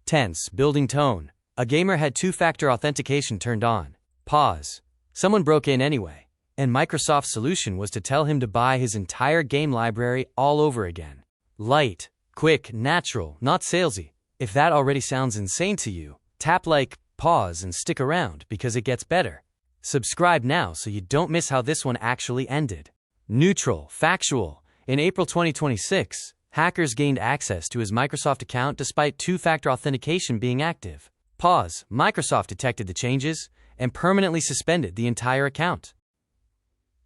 Tense, building tone. A gamer had two-factor authentication turned on. Pause. Someone broke in anyway, and Microsoft's solution was to tell him to buy his entire game library all over again. Light, quick, natural, not salesy. If that already sounds insane to you, tap like, pause, and stick around because it gets better. Subscribe now so you don't miss how this one actually ended. Neutral, factual. In April 2026, hackers gained access to his Microsoft account despite two-factor authentication being active. Pause. Microsoft detected the changes and permanently suspended the entire account.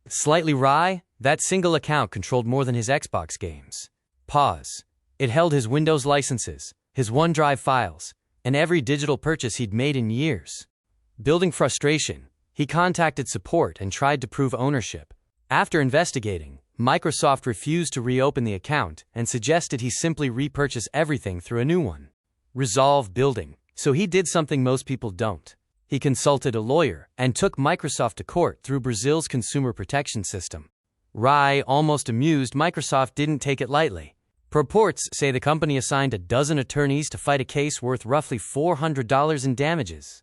Slightly wry, that single account controlled more than his Xbox games. Pause. It held his Windows licenses, his OneDrive files, and every digital purchase he'd made in years. Building frustration, he contacted support and tried to prove ownership. After investigating, Microsoft refused to reopen the account and suggested he simply repurchase everything through a new one. Resolve building. So he did something most people don't. He consulted a lawyer and took Microsoft to court through Brazil's consumer protection system. Rai, almost amused, Microsoft didn't take it lightly. Reports say the company assigned a dozen attorneys to fight a case worth roughly $400 in damages.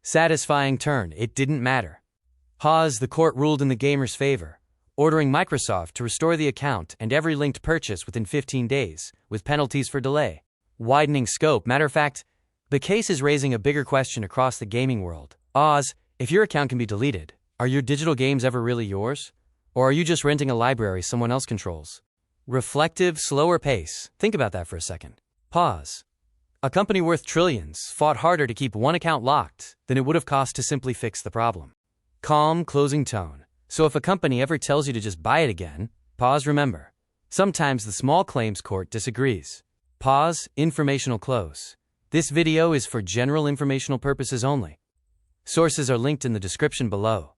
Satisfying turn, it didn't matter. Pause. The court ruled in the gamer's favor, ordering Microsoft to restore the account and every linked purchase within 15 days, with penalties for delay. Widening scope. Matter of fact, the case is raising a bigger question across the gaming world. Oz, if your account can be deleted, are your digital games ever really yours? Or are you just renting a library someone else controls? Reflective, slower pace. Think about that for a second. Pause. A company worth trillions fought harder to keep one account locked than it would have cost to simply fix the problem. Calm, closing tone. So if a company ever tells you to just buy it again, pause. Remember, sometimes the small claims court disagrees. Pause. Informational close. This video is for general informational purposes only. Sources are linked in the description below.